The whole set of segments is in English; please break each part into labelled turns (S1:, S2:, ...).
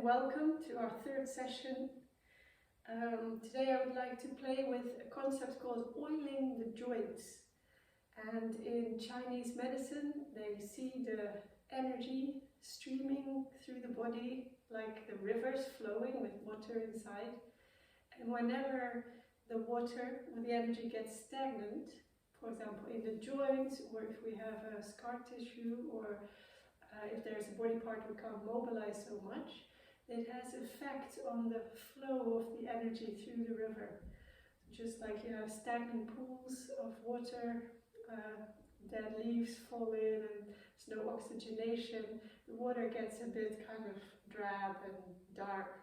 S1: welcome to our third session. Today I would like to play with a concept called oiling the joints. And in Chinese medicine, they see the energy streaming through the body like the rivers flowing with water inside. And whenever the water or the energy gets stagnant, for example in the joints, or if we have a scar tissue, or if there's a body part we can't mobilize so much, it has effect on the flow of the energy through the river. Just like you have stagnant pools of water, dead leaves fall in and there's no oxygenation, the water gets a bit kind of drab and dark.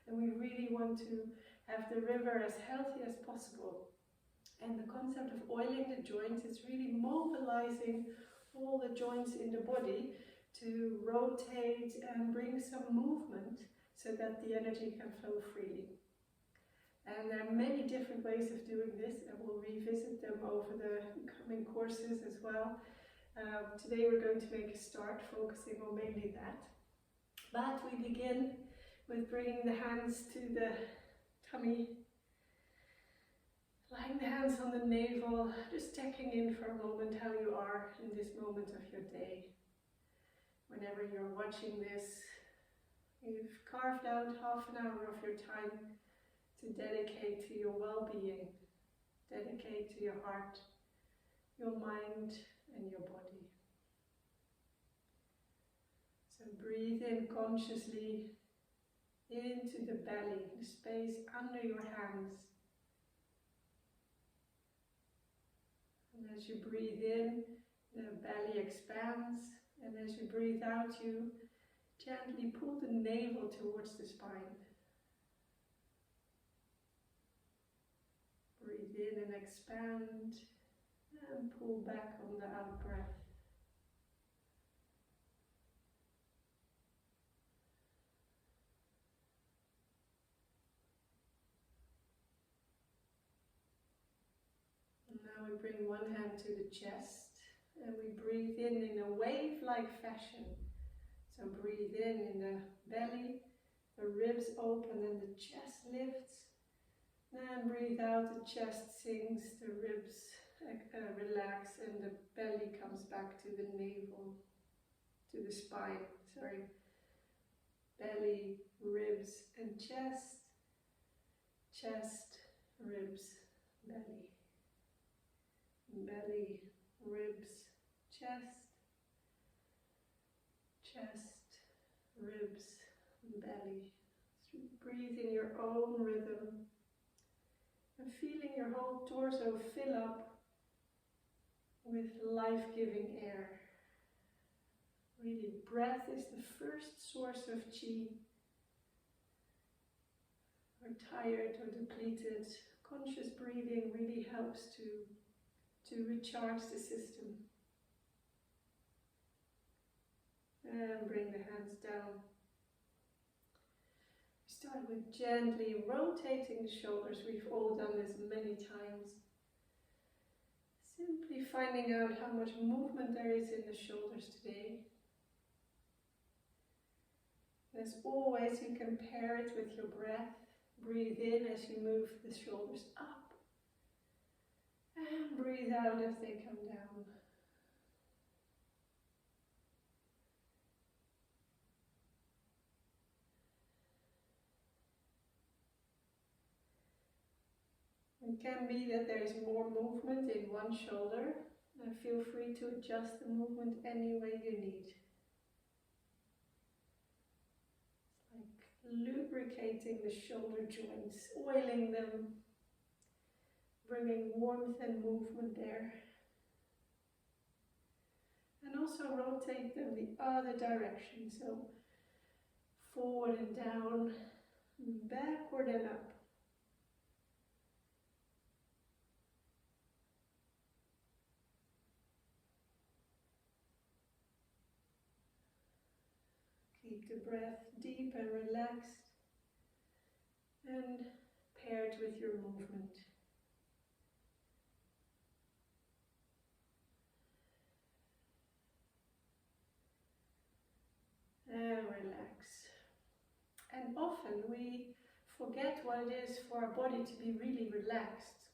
S1: And we really want to have the river as healthy as possible. And the concept of oiling the joints is really mobilizing all the joints in the body to rotate and bring some movement so that the energy can flow freely. And there are many different ways of doing this, and we'll revisit them over the coming courses as well. Today we're going to make a start focusing on mainly that. But we begin with bringing the hands to the tummy, lying the hands on the navel, just checking in for a moment how you are in this moment of your day. Whenever you're watching this, you've carved out half an hour of your time to dedicate to your well-being, dedicate to your heart, your mind and your body. So breathe in consciously into the belly, the space under your hands. And as you breathe in, the belly expands. And as you breathe out, you gently pull the navel towards the spine. Breathe in and expand, and pull back on the out breath. And now we bring one hand to the chest. And we breathe in a wave-like fashion. So breathe in the belly, the ribs open and the chest lifts. And breathe out, the chest sinks, the ribs relax and the belly comes back to the navel, to the spine, sorry. Belly, ribs and chest, chest, ribs, belly. Belly, ribs, chest, chest, ribs, belly. So breathe in your own rhythm and feeling your whole torso fill up with life-giving air. Really, breath is the first source of Qi. Or tired or depleted, conscious breathing really helps to recharge the system. And bring the hands down. Start with gently rotating the shoulders. We've all done this many times. Simply finding out how much movement there is in the shoulders today. As always, you can pair it with your breath. Breathe in as you move the shoulders up. And breathe out as they come down. It can be that there is more movement in one shoulder, and feel free to adjust the movement any way you need. It's like lubricating the shoulder joints, oiling them, bringing warmth and movement there. And also rotate them the other direction, so forward and down, backward and up. Keep the breath deep and relaxed and paired with your movement. And relax. and often we forget what it is for our body to be really relaxed.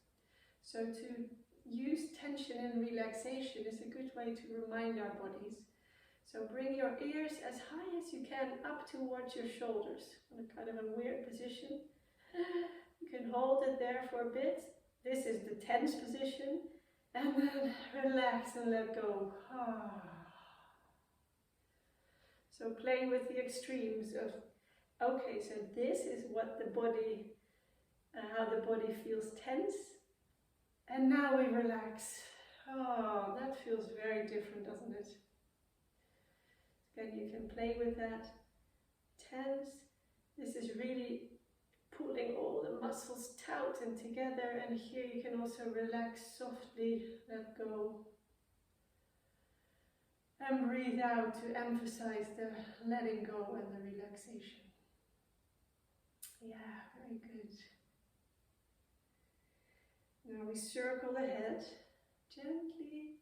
S1: So to use tension and relaxation is a good way to remind our bodies. So bring your ears as high as you can up towards your shoulders in a kind of a weird position. You can hold it there for a bit. This is the tense position. And then relax and let go. So play with the extremes of, okay, so this is what the body, how the body feels tense. And now we relax. Oh, that feels very different, doesn't it? Again, you can play with that. Tense. This is really pulling all the muscles taut and together. And here you can also relax softly, let go. And breathe out to emphasize the letting go and the relaxation. Yeah, very good. Now we circle the head gently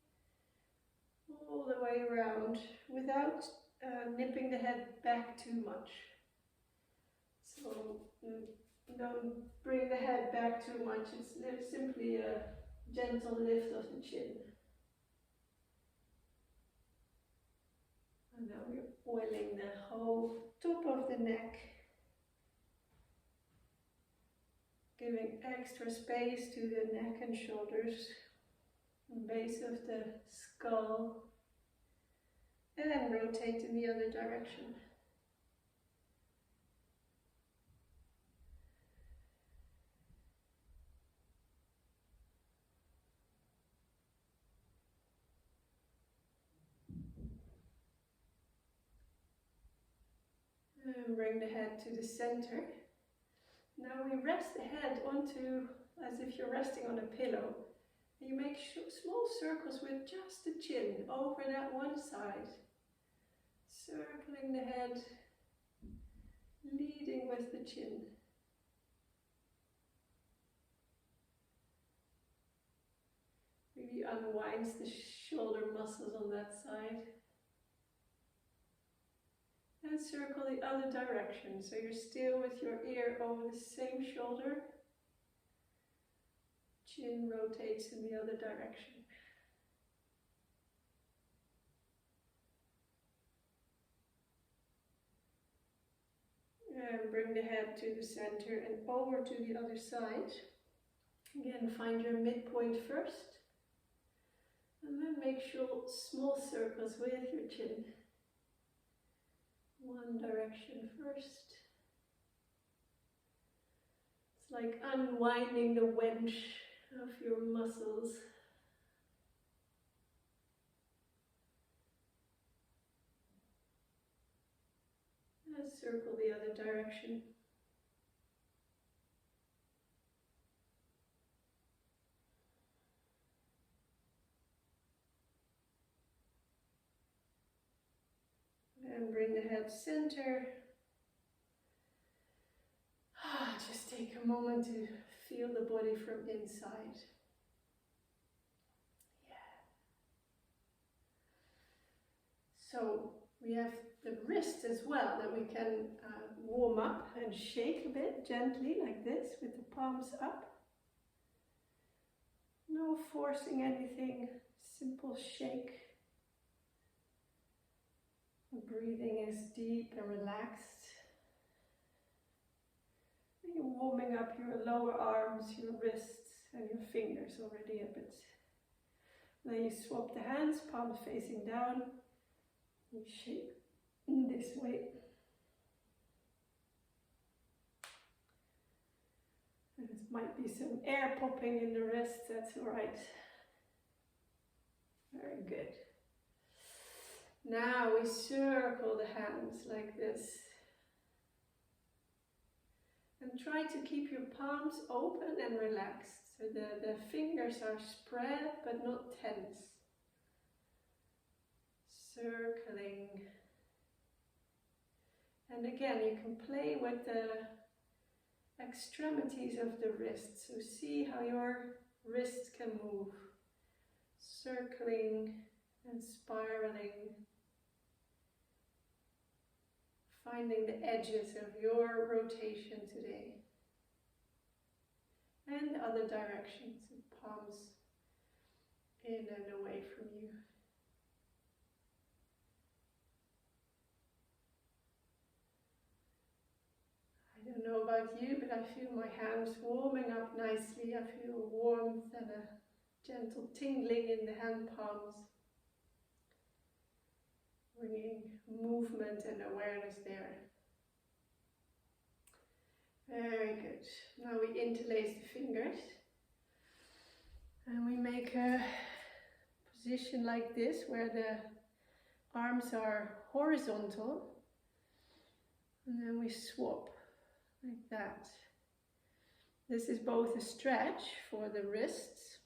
S1: all the way around without nipping the head back too much. So don't bring the head back too much, it's simply a gentle lift of the chin. And now we're oiling the whole top of the neck, giving extra space to the neck and shoulders, base of the skull, and rotate in the other direction. And bring the head to the center. Now we rest the head onto, as if you're resting on a pillow. You make small circles with just the chin over that one side. Circling the head, leading with the chin. Really unwinds the shoulder muscles on that side. And circle the other direction, so you're still with your ear over the same shoulder. Chin rotates in the other direction. And bring the head to the center and over to the other side. Again, find your midpoint first. And then make sure small circles with your chin. One direction first. It's like unwinding the wench of your muscles. And circle the other direction. And bring the head center. Just take a moment to feel the body from inside. Yeah. So we have the wrist as well that we can warm up and shake a bit gently like this with the palms up. No forcing anything, simple shake. Breathing is deep and relaxed. And you're warming up your lower arms, your wrists and your fingers already a bit. Then you swap the hands, palms facing down. You shake in this way. And there might be some air popping in the wrists, that's alright. Very good. Now we circle the hands like this. And try to keep your palms open and relaxed. So the fingers are spread but not tense. Circling. And again, you can play with the extremities of the wrists. So see how your wrists can move. Circling and spiraling. finding the edges of your rotation today. And the other directions, the palms in and away from you. I don't know about you, but I feel my hands warming up nicely. I feel warmth and a gentle tingling in the hand palms, bringing movement and awareness there. Very good. Now we interlace the fingers and we make a position like this where the arms are horizontal, and then we swap like that. This is both a stretch for the wrists,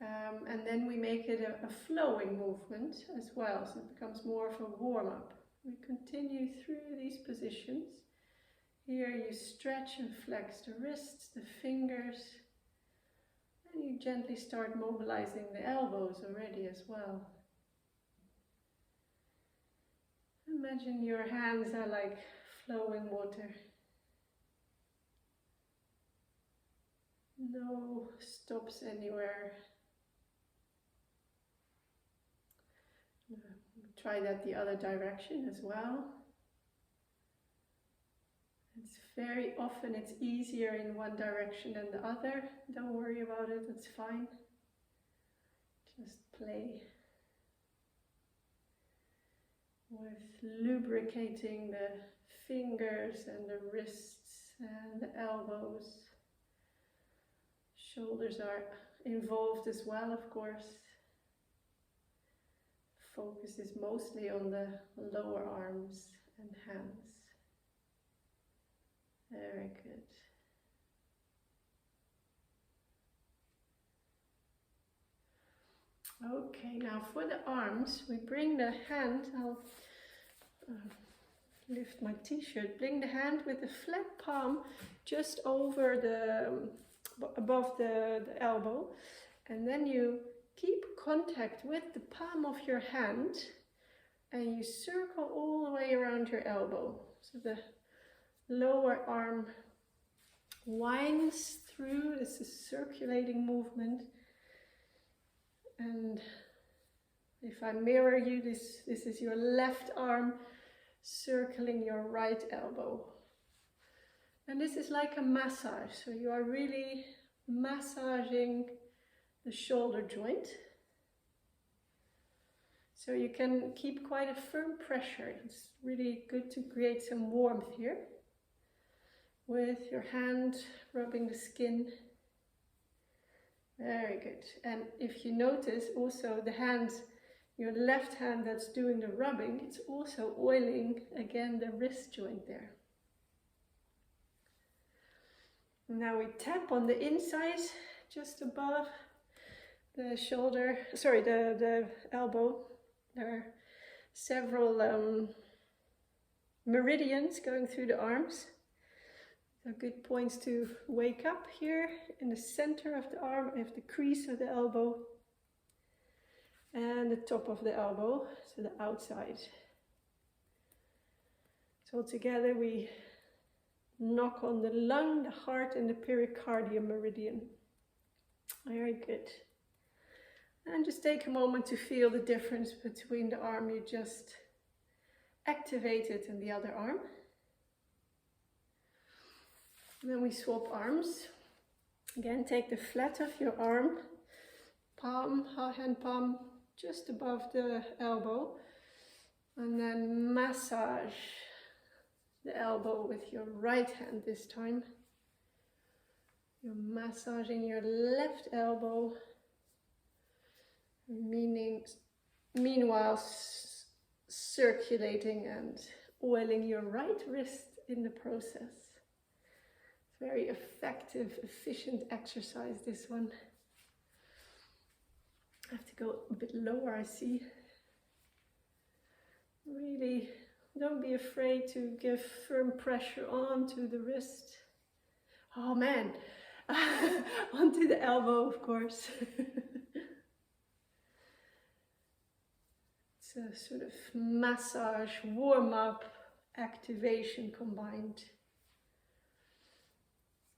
S1: and then we make it a flowing movement as well, so it becomes more of a warm-up. We continue through these positions. Here you stretch and flex the wrists, the fingers, and you gently start mobilizing the elbows already as well. Imagine your hands are like flowing water. No stops anywhere. Try that the other direction as well. It's very often it's easier in one direction than the other. Don't worry about it, it's fine. Just play with lubricating the fingers and the wrists and the elbows. Shoulders are involved as well, of course. Focus is mostly on the lower arms and hands. Very good. Okay, now for the arms, we bring the hand, I'll lift my t-shirt, bring the hand with the flat palm just over above the elbow, and then you keep contact with the palm of your hand and you circle all the way around your elbow. So the lower arm winds through, this is circulating movement. And if I mirror you, this is your left arm circling your right elbow. And this is like a massage, so you are really massaging the shoulder joint. So you can keep quite a firm pressure. It's really good to create some warmth here with your hand rubbing the skin. Very good. And if you notice also the hand, your left hand that's doing the rubbing, it's also oiling again the wrist joint there. Now we tap on the inside just above the shoulder, sorry, the elbow. There are several meridians going through the arms. So good points to wake up here in the center of the arm. I have the crease of the elbow and the top of the elbow, so the outside. So together we knock on the lung, the heart and the pericardium meridian. Very good. And just take a moment to feel the difference between the arm you just activated and the other arm. And then we swap arms. Again, take the flat of your arm, palm, hand palm, just above the elbow. And then massage the elbow with your right hand this time. You're massaging your left elbow, meanwhile circulating and oiling your right wrist in the process. Very effective, efficient exercise, this one. I have to go a bit lower, I see. Really, don't be afraid to give firm pressure onto the wrist. Oh man, onto the elbow, of course. It's a sort of massage, warm up, activation combined.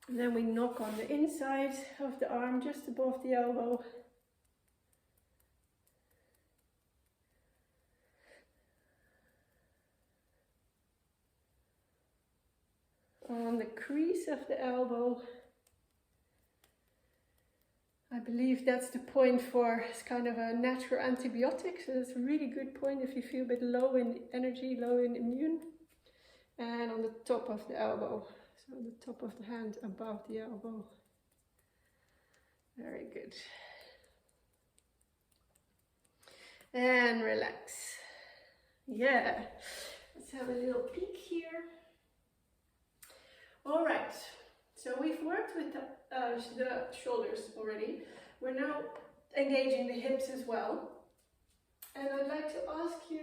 S1: And then we knock on the inside of the arm, just above the elbow. On the crease of the elbow. I believe that's the point for, it's kind of a natural antibiotic, so it's a really good point if you feel a bit low in energy, low in immune. And on the top of the elbow, so on the top of the hand above the elbow. Very good. And relax. Yeah, let's have a little peek here. All right, so we've worked with the shoulders already. We're now engaging the hips as well. And I'd like to ask you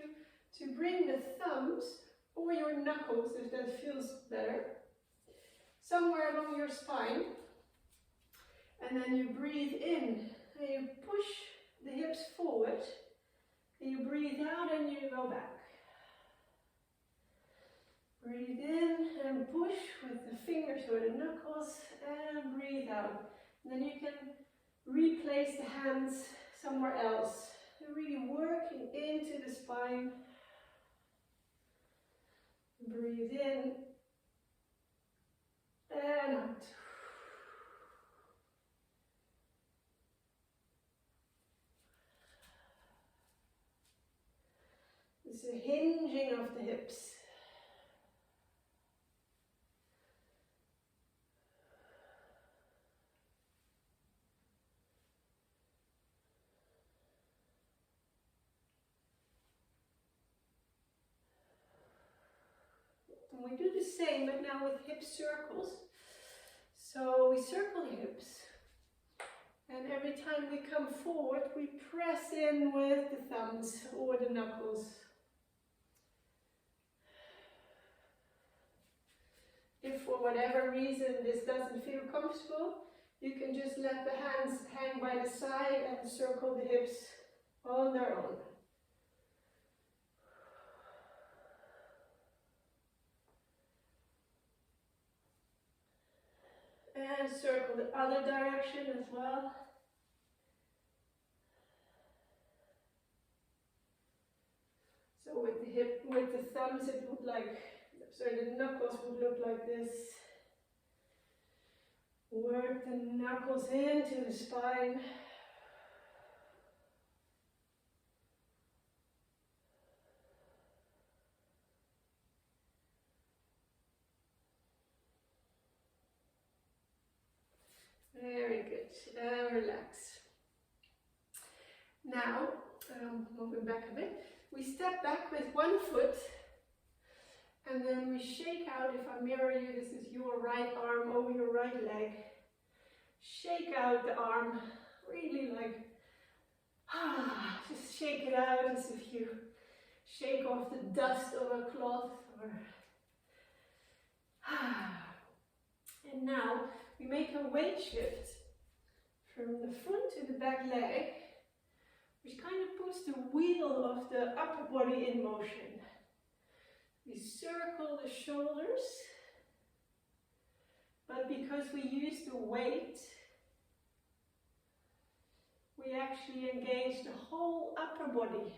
S1: to bring the thumbs or your knuckles, if that feels better, somewhere along your spine. And then you breathe in and you push the hips forward. And you breathe out and you go back. Breathe in and push with the fingers or the knuckles and breathe out. And then you can replace the hands somewhere else. You're really working into the spine. Breathe in and out. It's a hinging of the hips. And we do the same, but now with hip circles. So we circle the hips. And every time we come forward, we press in with the thumbs or the knuckles. If for whatever reason this doesn't feel comfortable, you can just let the hands hang by the side and circle the hips on their own. And circle the other direction as well. So with the thumbs it would the knuckles would look like this. Work the knuckles into the spine. Very good. And relax. Now, moving back a bit, we step back with one foot. And then we shake out, if I mirror you, this is your right arm over your right leg. Shake out the arm, really just shake it out as if you shake off the dust of a cloth. And now we make a weight shift from the front to the back leg, which kind of puts the wheel of the upper body in motion. We circle the shoulders, but because we use the weight, we actually engage the whole upper body.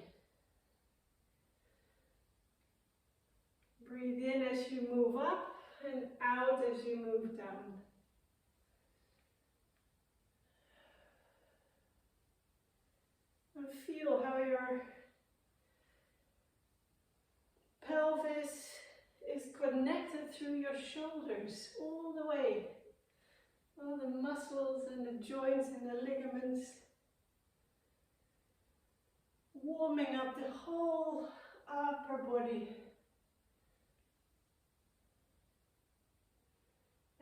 S1: Breathe in as you move up and out as you move down. And feel how your pelvis is connected through your shoulders all the way. All the muscles and the joints and the ligaments. Warming up the whole upper body.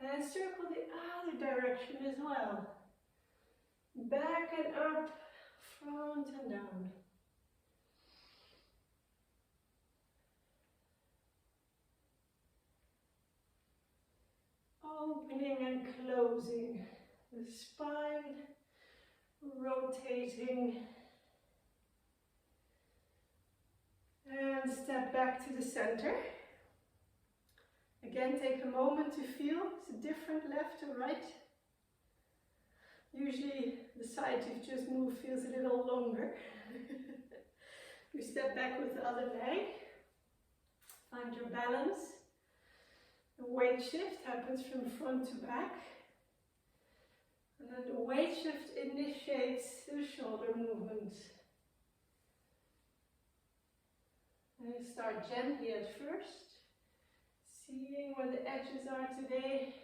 S1: And circle the other direction as well. Back and up, front and down. Opening and closing the spine, rotating, and step back to the center. Again, take a moment to feel. Is it different left or right? Usually the side you've just moved feels a little longer. You step back with the other leg. Find your balance. The weight shift happens from front to back. And then the weight shift initiates the shoulder movement. And you start gently at first, seeing where the edges are today.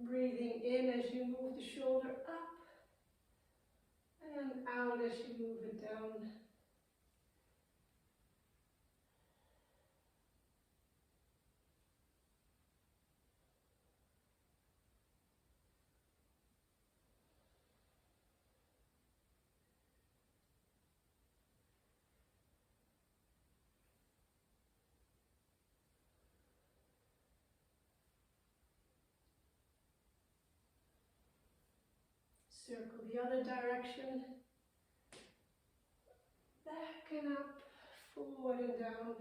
S1: Breathing in as you move the shoulder up, and out as you move it down. Circle the other direction. Back and up, forward and down.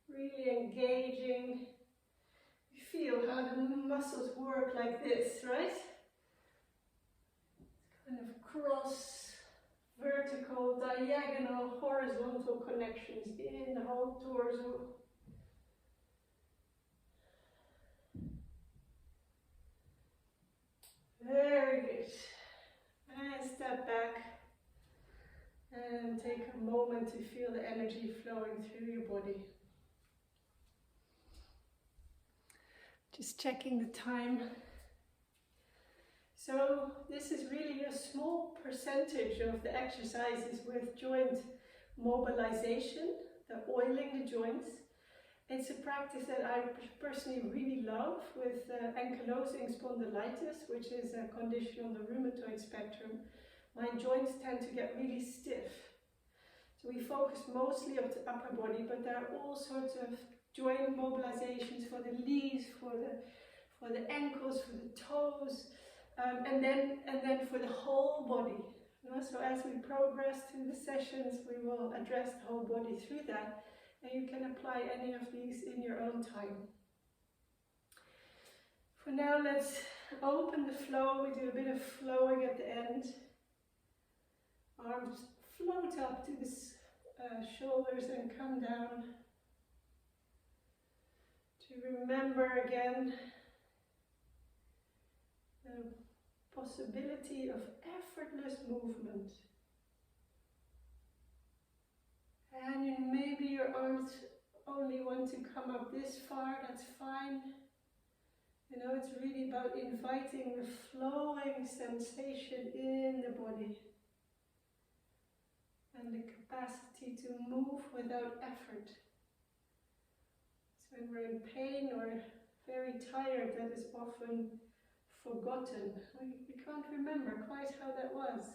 S1: Really engaging. You feel how the muscles work like this, right? Kind of cross, vertical, diagonal, horizontal connections in the whole torso. Very good. And step back and take a moment to feel the energy flowing through your body. Just checking the time. So this is really a small percentage of the exercises with joint mobilization, the oiling the joints. It's a practice that I personally really love with ankylosing spondylitis, which is a condition on the rheumatoid spectrum. My joints tend to get really stiff. So we focus mostly on the upper body, but there are all sorts of joint mobilizations for the knees, for the ankles, for the toes, and then for the whole body. You know? So as we progress through the sessions, we will address the whole body through that, and you can apply any of these in your own time. For now, let's open the flow. We do a bit of flowing at the end. Arms float up to the shoulders and come down. To remember again the possibility of effortless movement. And maybe your arms only want to come up this far, that's fine. You know, it's really about inviting the flowing sensation in the body. And the capacity to move without effort. So when we're in pain or very tired, that is often forgotten. We can't remember quite how that was.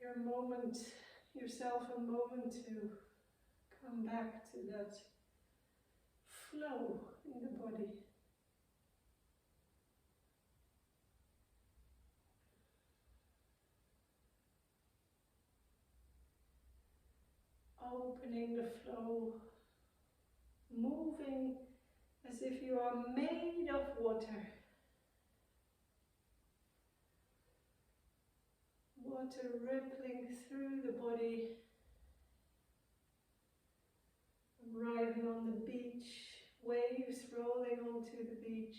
S1: Give yourself a moment to come back to that flow in the body. Opening the flow, moving as if you are made of water. Water rippling through the body, arriving on the beach, waves rolling onto the beach.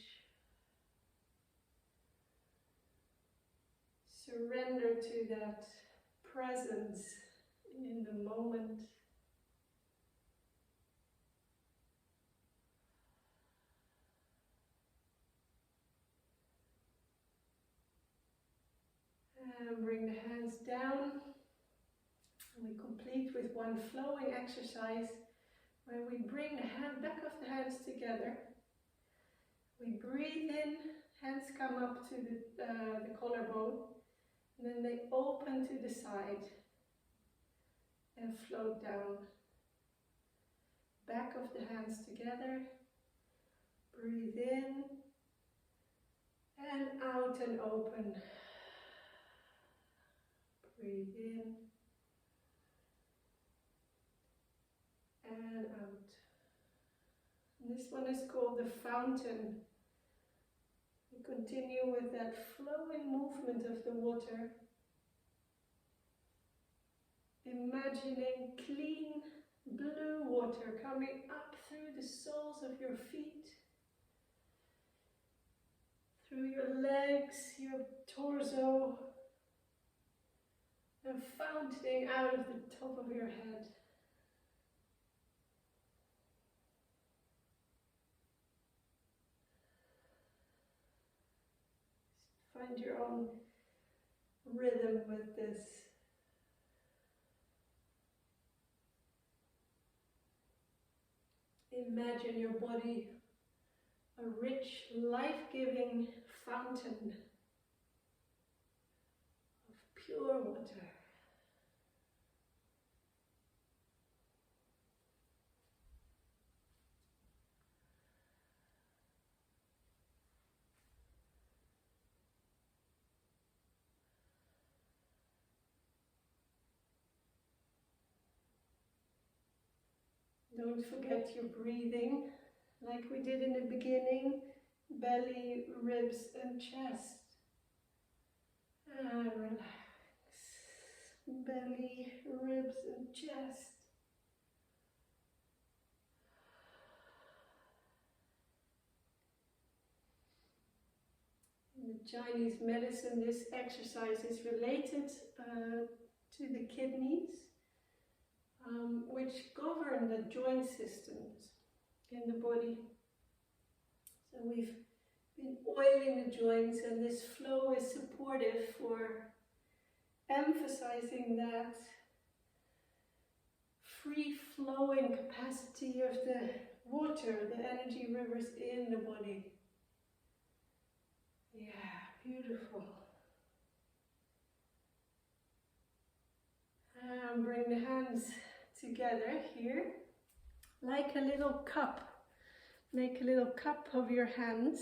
S1: Surrender to that presence in the moment. And bring the hands down. And we complete with one flowing exercise where we bring the back of the hands together. We breathe in, hands come up to the collarbone, and then they open to the side and float down. Back of the hands together, Breathe in and out and open. Breathe in and out. And this one is called the fountain. We continue with that flowing movement of the water. Imagining clean blue water coming up through the soles of your feet, through your legs, your torso, and fountaining out of the top of your head. Find your own rhythm with this. Imagine your body a rich, life-giving fountain of pure water. Don't forget your breathing, like we did in the beginning, belly, ribs and chest. And relax. Belly, ribs and chest. In the Chinese medicine, this exercise is related to the kidneys, which govern the joint systems in the body. So we've been oiling the joints, and this flow is supportive for emphasizing that free-flowing capacity of the water, the energy rivers in the body. Yeah, beautiful. And bring the hands together here, like a little cup. Make a little cup of your hands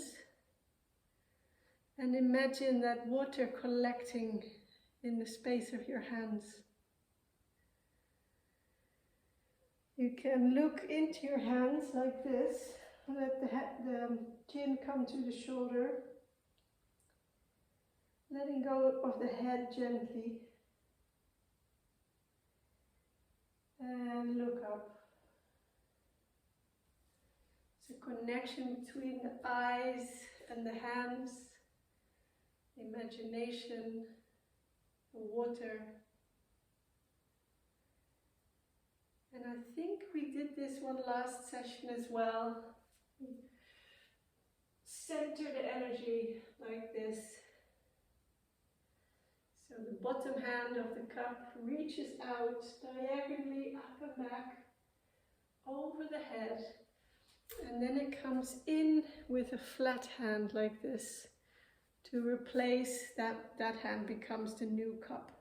S1: and imagine that water collecting in the space of your hands. You can look into your hands like this, let the chin come to the shoulder, letting go of the head gently, and look up. It's a connection between the eyes and the hands, imagination, the water. And I think we did this one last session as well. Center the energy like this. So the bottom hand of the cup reaches out diagonally up and back over the head. And then it comes in with a flat hand like this. To replace that hand becomes the new cup.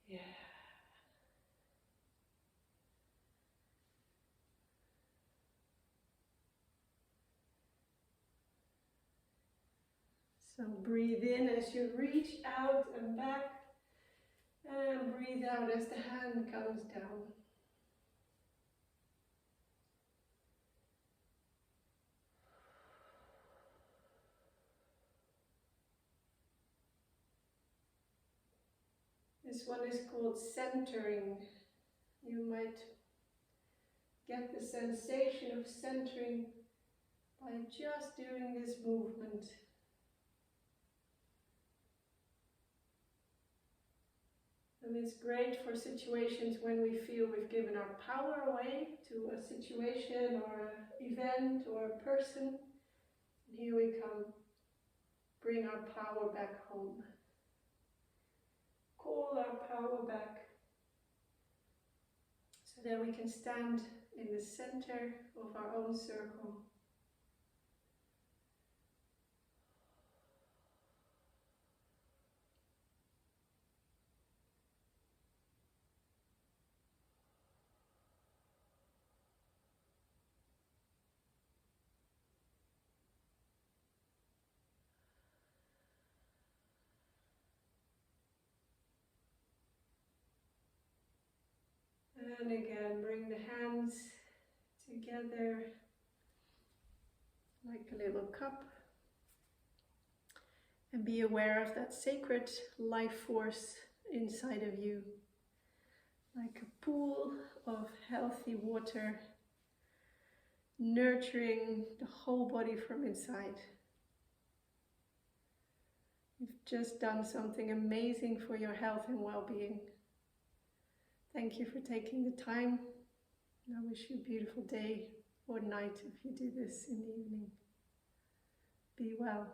S1: Yeah. So breathe in as you reach out and back, and breathe out as the hand comes down. This one is called centering. You might get the sensation of centering by just doing this movement. And it's great for situations when we feel we've given our power away to a situation or an event or a person. And here we come, bring our power back home. Call our power back so that we can stand in the center of our own circle. And again, bring the hands together like a little cup. And be aware of that sacred life force inside of you, like a pool of healthy water, nurturing the whole body from inside. You've just done something amazing for your health and well-being. Thank you for taking the time. I wish you a beautiful day or night if you do this in the evening. Be well.